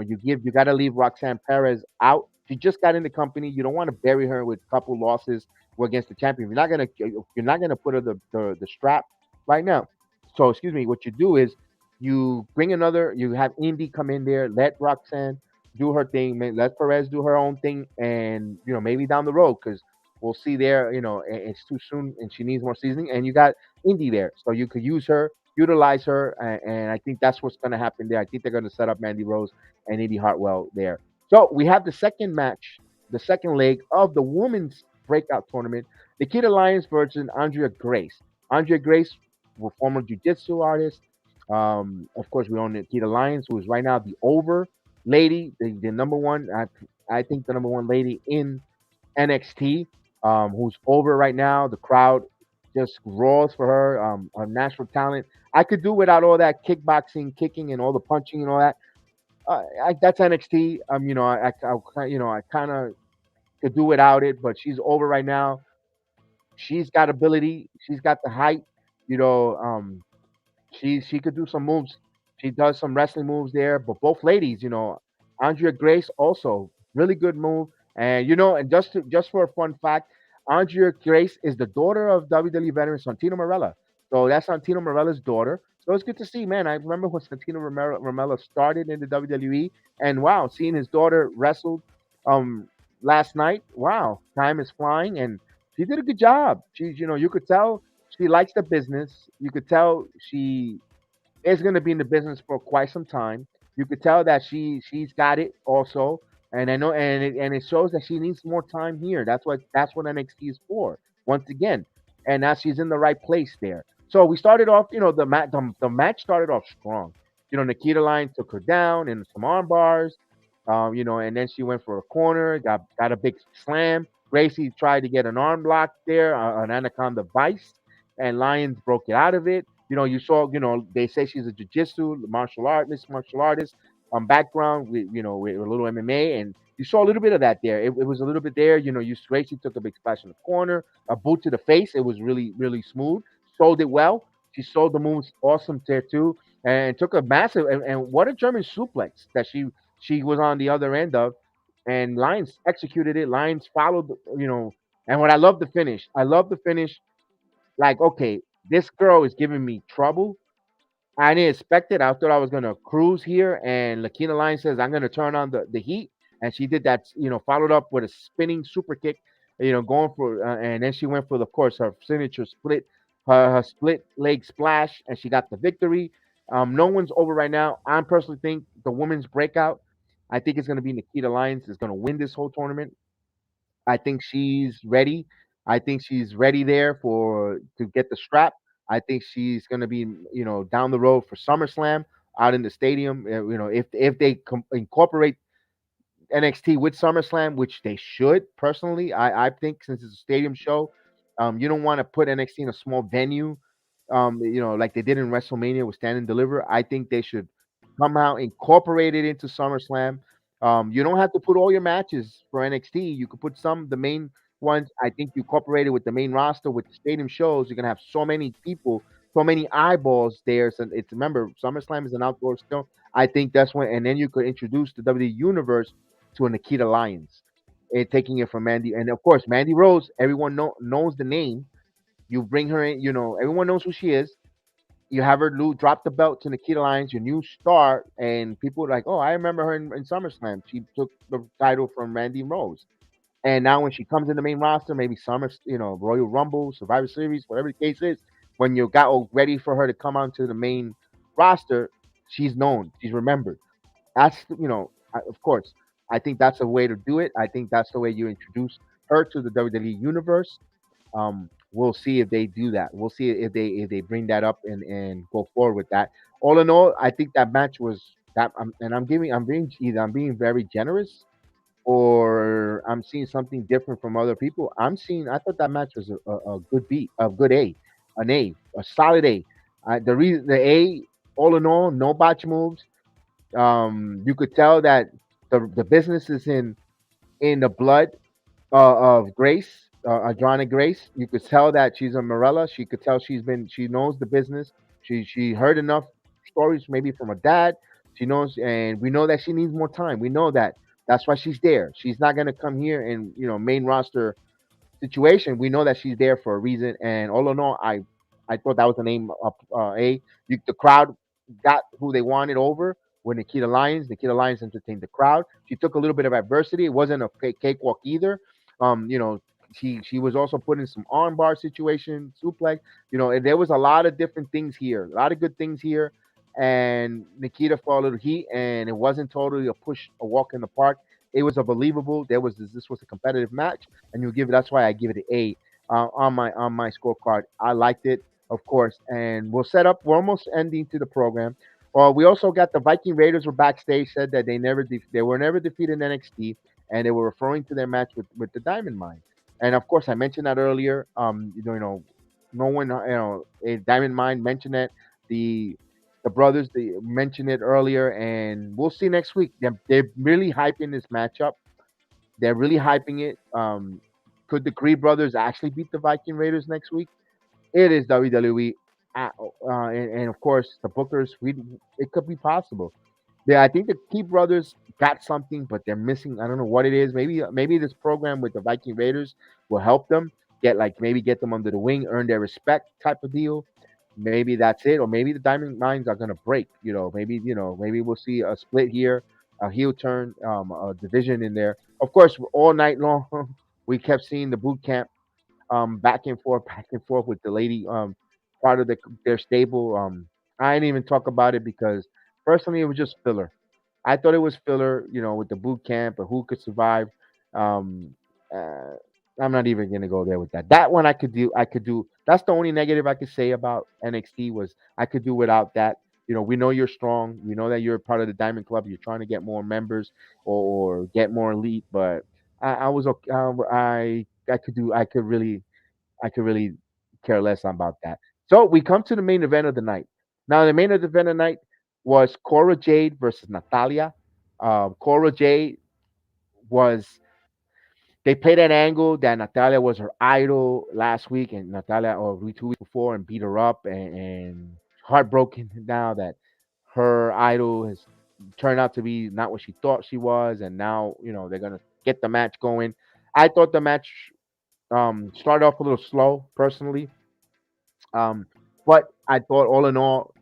got to leave Roxanne Perez out. She just got in the company. You don't want to bury her with a couple losses against the champion. You're not gonna put her the strap right now. So excuse me. What you do is you have Indy come in there, let Roxanne do her thing, let Perez do her own thing, and maybe down the road, because we'll see there. It's too soon, and she needs more seasoning. And you got Indy there, so you could use her, utilize her, and I think that's what's going to happen there. I think they're going to set up Mandy Rose and Indy Hartwell there. So we have the second match, the second leg of the women's breakout tournament. Nikkita Lyons versus Andrea Grace. Andrea Grace, a former jiu-jitsu artist. Of course, we own Nikkita Lyons, who is right now the over lady, the number one. I think the number one lady in NXT, who's over right now. The crowd just roars for her. A natural talent. I could do without all that kickboxing, kicking, and all the punching and all that. That's NXT. I kind of could do without it, but she's over right now. She's got ability. She's got the height. You know, she could do some moves. She does some wrestling moves there. But both ladies, Andrea Grace also. Really good move. And you know, and just for a fun fact, Andrea Grace is the daughter of WWE veteran Santino Marella. So that's Santino Marella's daughter. So it's good to see, man. I remember when Santino Marella started in the WWE, and wow, seeing his daughter wrestled um last night. Wow, time is flying, and she did a good job. She's, you know, you could tell she likes the business. You could tell she is going to be in the business for quite some time. You could tell that she's got it also, and I know, and it shows that she needs more time here. That's what NXT is for. Once again, and now she's in the right place there. So we started off, you know, the match started off strong. You know, Nikkita Lyons took her down in some arm bars, you know, and then she went for a corner, got a big slam. Gacy tried to get an arm lock there, an anaconda vice, and Lyons broke it out of it. You know, you saw, you know, they say she's a jiu-jitsu martial artist background with, you know, with a little MMA, and you saw a little bit of that there. It was a little bit there. You know, you Gracie took a big splash in the corner, a boot to the face. It was really, really smooth. Sold it well. She sold the moves awesome there too, and took a massive and what a German suplex that she was on the other end of, and Lyons executed it. Lyons followed, you know, and what I love the finish. I love the finish. Like, okay, this girl is giving me trouble. I didn't expect it. I thought I was gonna cruise here, and Lakina Lyons says I'm gonna turn on the heat, and she did that. You know, followed up with a spinning super kick. You know, going for, and then she went for, of course, her signature split, her split leg splash, and she got the victory. No one's over right now. I personally think the women's breakout. I think it's gonna be Nikkita Lyons is gonna win this whole tournament. I think she's ready. I think she's ready there for to get the strap. I think she's going to be, you know, down the road for SummerSlam out in the stadium. You know, if they incorporate NXT with SummerSlam, which they should. Personally, I think since it's a stadium show, you don't want to put NXT in a small venue, you know, like they did in WrestleMania with Stand and Deliver. I think they should somehow incorporate it into SummerSlam. You don't have to put all your matches for NXT. You could put some the main ones. I think you incorporate it with the main roster with the stadium shows. You're gonna have so many people, so many eyeballs there. So it's remember SummerSlam is an outdoor show. I think that's when, and then you could introduce the WWE Universe to a Nikkita Lyons, and taking it from Mandy, and of course Mandy Rose. Everyone knows the name. You bring her in, you know, everyone knows who she is. You have her drop the belt to Nikkita Lyons, your new star, and people are like, oh, I remember her in SummerSlam. She took the title from Mandy Rose, and now when she comes in the main roster, maybe you know, Royal Rumble, Survivor Series, whatever the case is, when you got ready for her to come onto the main roster, she's known, she's remembered. That's, you know, of course, I think that's a way to do it. I think that's the way you introduce her to the WWE universe. We'll see if they do that. We'll see if they bring that up and go forward with that. All in all, I think that match was that. And I'm being either I'm being very generous or I'm seeing something different from other people. I thought that match was a good beat, a good A, an A, a solid A. The A, all in all, no botch moves. You could tell that the business is in the blood of Grace, Adriana Grace. You could tell that she's a Morella. She could tell she knows the business. She heard enough stories maybe from her dad. She knows, and we know that she needs more time. We know that. That's why she's there. She's not gonna come here and, you know, main roster situation. We know that she's there for a reason. And all in all, I thought that was the name of the crowd got who they wanted over with Nikkita Lyons. Nikkita Lyons entertained the crowd. She took a little bit of adversity. It wasn't a cakewalk either. You know, she was also put in some armbar situation, suplex. You know, and there was a lot of different things here, a lot of good things here. And Nikita fought a little heat, and it wasn't totally a push, a walk in the park. It was a believable. This was a competitive match, and you give it. That's why I give it an A on my scorecard. I liked it, of course, and we'll set up. We're almost ending to the program. We also got the Viking Raiders were backstage, said that they were never defeated in NXT, and they were referring to their match with the Diamond Mine. And of course, I mentioned that earlier. No one, Diamond Mine mentioned it. The brothers, they mentioned it earlier, and we'll see next week. They're really hyping this matchup. They're really hyping it. Could the Creed brothers actually beat the Viking Raiders next week? It is WWE, and of course the Bookers. It could be possible. Yeah, I think the Key brothers got something, but they're missing. I don't know what it is. Maybe this program with the Viking Raiders will help them get them under the wing, earn their respect type of deal. Maybe that's it, or maybe the Diamond Mines are gonna break. Maybe we'll see a split here, a heel turn, a division in there. Of course, all night long we kept seeing the boot camp back and forth with the lady part of their stable. I didn't even talk about it because personally it was just filler. I thought it was filler, with the boot camp or who could survive. Um, uh, I'm not even gonna go there with that. That one I could do. I could do. That's the only negative I could say about NXT was I could do without that. We know you're strong. We know that you're part of the Diamond Club. You're trying to get more members or get more elite. But I was okay. I could do. I could really care less about that. So we come to the main event of the night. Now the main event of the night was Cora Jade versus Natalya. Cora Jade was they played an angle that Natalya was her idol last week, and Natalya or 2 weeks before and beat her up and heartbroken now that her idol has turned out to be not what she thought she was, and now they're gonna get the match going. I thought the match started off a little slow personally. But I thought all in all,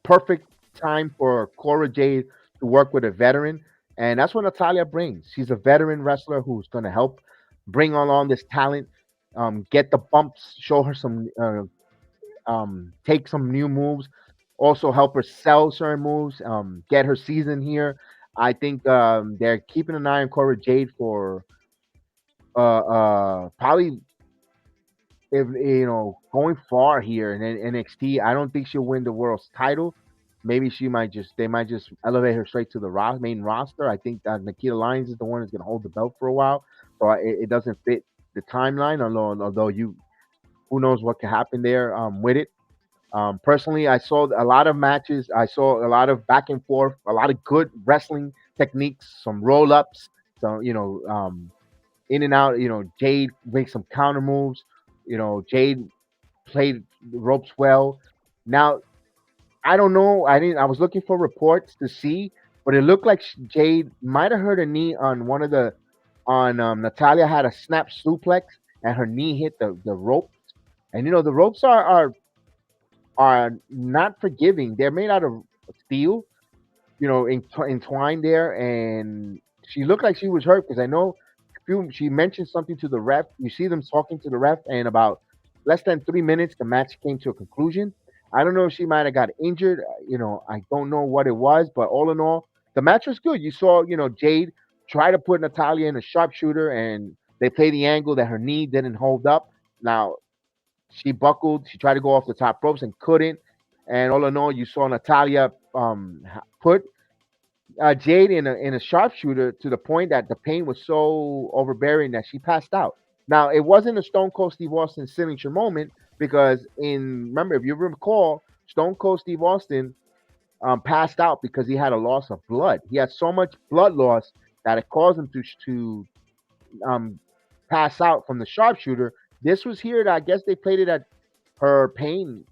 perfect time for Cora Jade to work with a veteran. And that's what Natalia brings. She's a veteran wrestler who's going to help bring along this talent, get the bumps, show her take some new moves, also help her sell certain moves, get her season here. I think they're keeping an eye on Cora Jade for probably if going far here in NXT, I don't think she'll win the world's title. Maybe they might just elevate her straight to the main roster. I think that Nikkita Lyons is the one who's going to hold the belt for a while, so it doesn't fit the timeline. Although who knows what could happen there with it. Personally, I saw a lot of matches. I saw a lot of back and forth, a lot of good wrestling techniques, some roll ups, some in and out. Jade makes some counter moves. Jade played the ropes well. Now I don't know. I didn't. I was looking for reports to see, but it looked like Jade might have hurt a knee on one of the on Natalya had a snap suplex and her knee hit the rope. And the ropes are not forgiving. They're made out of steel, entwined there, and she looked like she was hurt because I know she mentioned something to the ref. You see them talking to the ref, and about less than 3 minutes, the match came to a conclusion. I don't know if she might have got injured. I don't know what it was, but all in all, the match was good. You saw, Jade try to put Natalya in a sharpshooter, and they play the angle that her knee didn't hold up. Now she buckled. She tried to go off the top ropes and couldn't. And all in all, you saw Natalya put Jade in a sharpshooter to the point that the pain was so overbearing that she passed out. Now it wasn't a Stone Cold Steve Austin signature moment because remember if you recall, Stone Cold Steve Austin passed out because he had a loss of blood. He had so much blood loss that it caused him to um, pass out from the sharpshooter. This was here that I guess they played it at her pain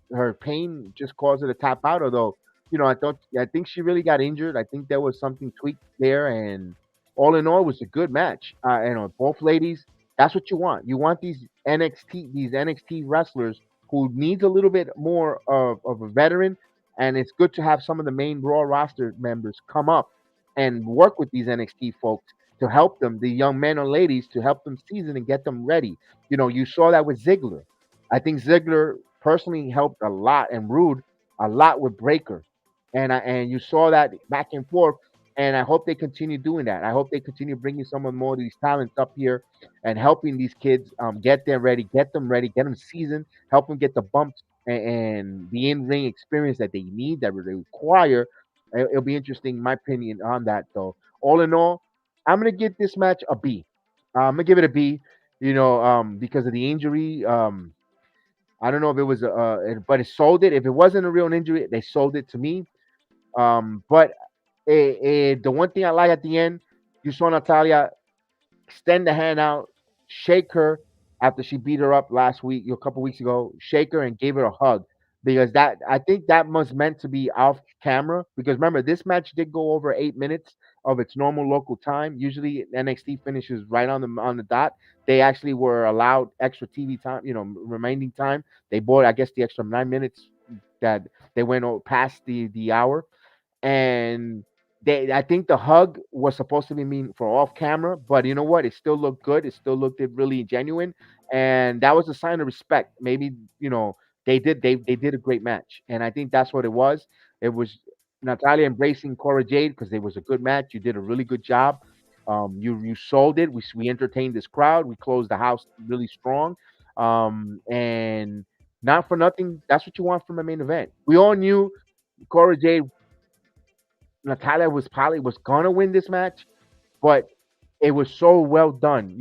just caused her to tap out. Although, I think she really got injured. I think there was something tweaked there, and all in all, it was a good match. Both ladies. That's what you want. You want these NXT wrestlers who needs a little bit more of a veteran, and it's good to have some of the main Raw roster members come up and work with these NXT folks to help them, the young men or ladies, to help them season and get them ready. You saw that with Ziggler. I think Ziggler personally helped a lot and Rude a lot with Breakker, and you saw that back and forth. And I hope they continue doing that. I hope they continue bringing some of more of these talents up here and helping these kids get them ready, get them seasoned, help them get the bumps and the in ring experience that they need, that they require. It'll be interesting, my opinion on that. Though, all in all, I'm gonna give this match a B. I'm gonna give it a B. Because of the injury. I don't know if it was but it sold it. If it wasn't a real injury, they sold it to me. But the one thing I like at the end, you saw Natalya extend the hand out, shake her after she beat her up last week, a couple weeks ago, shake her and gave her a hug. because that I think that was meant to be off camera. Because remember, this match did go over 8 minutes of its normal local time. Usually NXT finishes right on the dot. They actually were allowed extra TV time, remaining time. They bought, I guess, the extra 9 minutes that they went past the hour, and I think the hug was supposed to be mean for off camera, but you know what? It still looked good. It still looked really genuine, and that was a sign of respect. Maybe they did a great match, and I think that's what it was. It was Natalya embracing Cora Jade because it was a good match. You did a really good job. You sold it. We entertained this crowd. We closed the house really strong, and not for nothing. That's what you want from a main event. We all knew Cora Jade Natalya was gonna win this match, but it was so well done.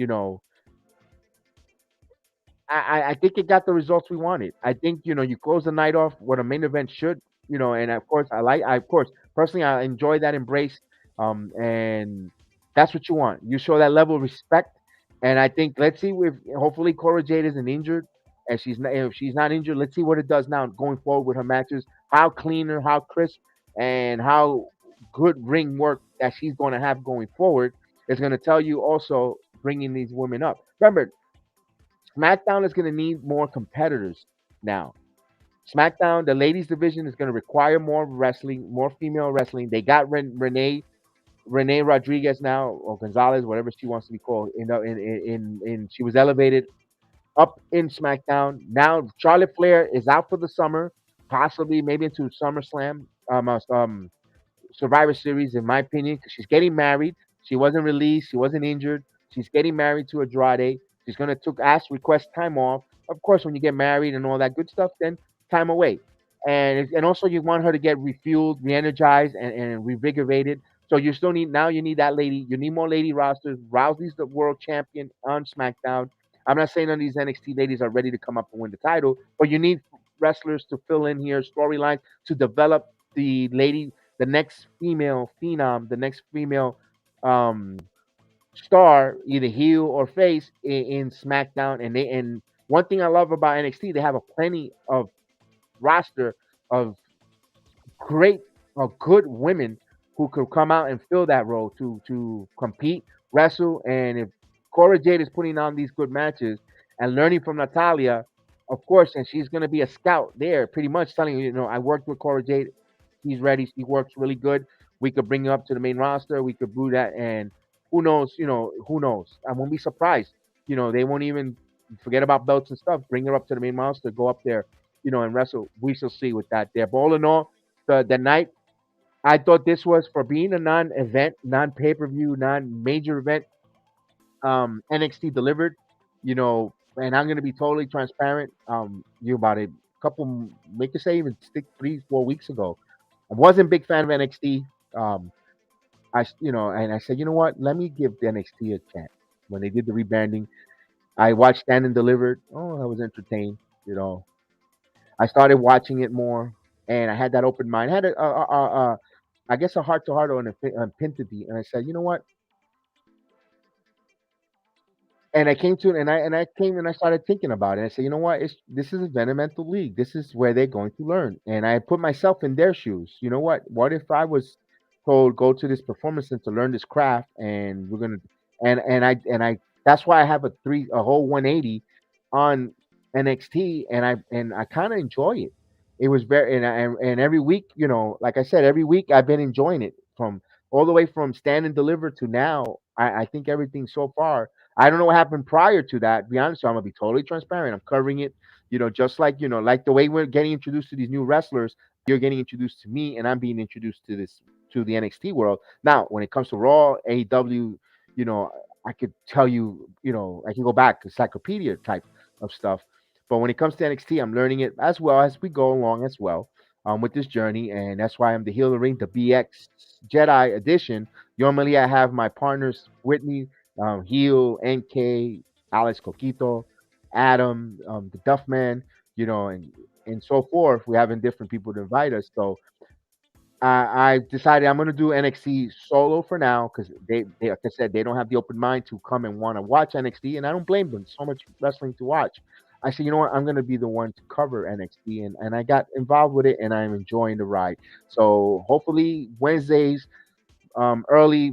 I think it got the results we wanted. I think you close the night off what a main event should. And of course I of course personally I enjoy that embrace, and that's what you want. You show that level of respect, and I think let's see if hopefully Cora Jade isn't injured, and if she's not injured, let's see what it does now going forward with her matches. How cleaner, how crisp, and how good ring work that she's going to have going forward is going to tell you also bringing these women up. Remember, SmackDown is going to need more competitors now. SmackDown, the ladies division is going to require more wrestling, more female wrestling. They got Renee Rodriguez now, or Gonzalez, whatever she wants to be called. She was elevated up in SmackDown. Now Charlotte Flair is out for the summer, possibly maybe into SummerSlam. Survivor Series, in my opinion, because she's getting married. She wasn't released. She wasn't injured. She's getting married to Andrade. She's gonna request time off. Of course, when you get married and all that good stuff, then time away. And also you want her to get refueled, re-energized, and revigorated. So you still need now. You need that lady. You need more lady rosters. Rousey's the world champion on SmackDown. I'm not saying none of these NXT ladies are ready to come up and win the title, but you need wrestlers to fill in here, storylines to develop the next female phenom, the next female um, star, either heel or face in SmackDown. And one thing I love about NXT, they have a plenty of roster of great good women who could come out and fill that role to compete, wrestle, and if Cora Jade is putting on these good matches and learning from Natalya, of course, and she's gonna be a scout there, pretty much telling you, I worked with Cora Jade. He's ready. He works really good. We could bring him up to the main roster. We could brew that, and who knows? Who knows? I won't be surprised. They won't even forget about belts and stuff. Bring her up to the main roster. Go up there, and wrestle. We shall see with that there. But all in all, the night, I thought this was for being a non-event, non-pay-per-view, non-major event. NXT delivered, and I'm gonna be totally transparent. You about a couple, make it say even stick 3-4 weeks ago, I wasn't a big fan of NXT. Um, and I said, you know what? Let me give the NXT a chance. When they did the rebranding, I watched Stand and Delivered. Oh, I was entertained. You know, I started watching it more, and I had that open mind. I had I guess a heart to heart on Pintity, and I said, you know what? And I came to it, and I started thinking about it. I said, you know what? This is a developmental league. This is where they're going to learn. And I put myself in their shoes. You know what? What if I was told go to this performance center to learn this craft, and we're gonna, and I that's why I have a whole 180 on NXT, and I kind of enjoy it. It was very and every week, like I said, every week I've been enjoying it from all the way from Stand and Deliver to now. I think everything so far. I don't know what happened prior to that. To be honest, so I'm gonna be totally transparent. I'm covering it, just like like the way we're getting introduced to these new wrestlers. You're getting introduced to me, and I'm being introduced to the NXT world. Now, when it comes to Raw, AEW, you know, I could tell you, I can go back encyclopedia type of stuff. But when it comes to NXT, I'm learning it as well as we go along as well, with this journey, and that's why I'm the heel of the ring, the BX Jedi edition. Normally, I have my partners with me, Heel, NK, Alex Coquito, Adam, the Duffman, and so forth. We're having different people to invite us. So I decided I'm going to do NXT solo for now because they, like I said, they don't have the open mind to come and want to watch NXT, and I don't blame them. So much wrestling to watch. I said, you know what, I'm going to be the one to cover NXT, and I got involved with it, and I'm enjoying the ride. So hopefully Wednesdays, early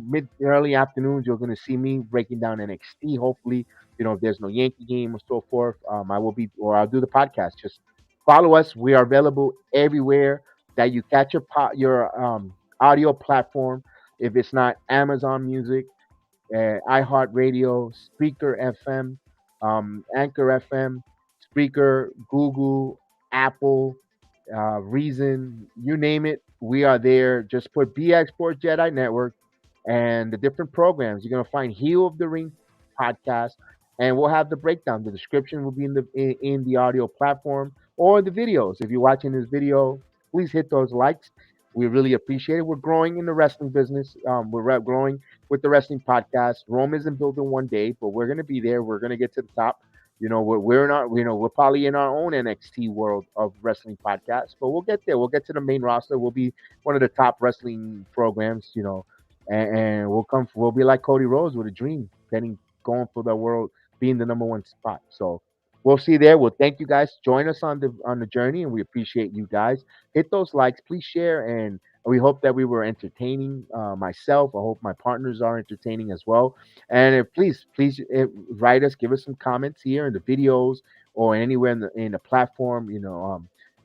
afternoons, you're going to see me breaking down NXT. Hopefully, if there's no Yankee game or so forth, I will be, or I'll do the podcast. Just follow us. We are available everywhere that you catch your audio platform. If it's not Amazon Music, iHeartRadio, Spreaker FM, Anchor FM, Spreaker, Google, Apple, Reason, you name it, we are there. Just put BX Sports Jedi Network and the different programs. You're gonna find Heel of the Ring podcast, and we'll have the breakdown. The description will be in the audio platform or the videos. If you're watching this video, please hit those likes. We really appreciate it. We're growing in the wrestling business. Growing with the wrestling podcast. Rome isn't built in one day, but we're gonna be there. We're gonna get to the top. We're not. We're probably in our own NXT world of wrestling podcasts, but we'll get there. We'll get to the main roster. We'll be one of the top wrestling programs. And we'll come. We'll be like Cody Rhodes with a dream, going for the world, being the number one spot. So we'll see there. Well, thank you guys. Join us on the journey, and we appreciate you guys. Hit those likes, please share, and we hope that we were entertaining. Myself, I hope my partners are entertaining as well. And please write us, give us some comments here in the videos or anywhere in the platform.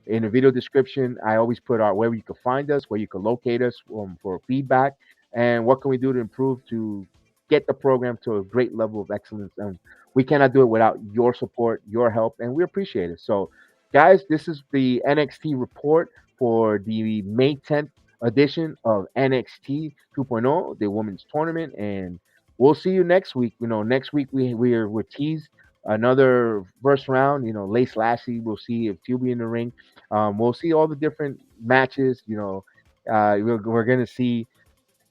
In the video description, I always put out where you can find us, where you can locate us for feedback, and what can we do to improve to get the program to a great level of excellence. And we cannot do it without your support, your help, and we appreciate it. So, guys, this is the NXT report for the May 10th edition of NXT 2.0, the women's tournament, and we'll see you next week. Next week we're teased another first round. Lace Lashley. We'll see if she'll be in the ring. We'll see all the different matches. We're gonna see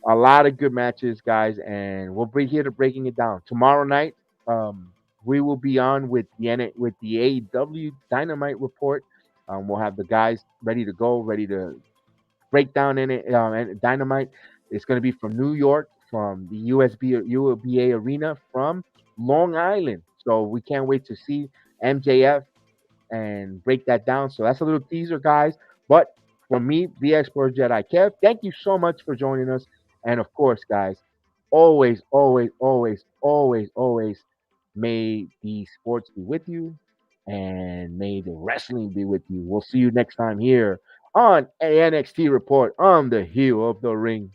a lot of good matches, guys, and we'll be here to breaking it down tomorrow night. We will be on with the AEW Dynamite report. We'll have the guys ready to go, ready to break down in it. And Dynamite. It's going to be from New York, from the UBA Arena, from Long Island. So we can't wait to see MJF and break that down. So that's a little teaser, guys. But from me, the Expert Jedi Kev, thank you so much for joining us. And of course, guys, always, always, always, always, always, may the sports be with you and may the wrestling be with you. We'll see you next time here on a NXT Report on the heel of the ring.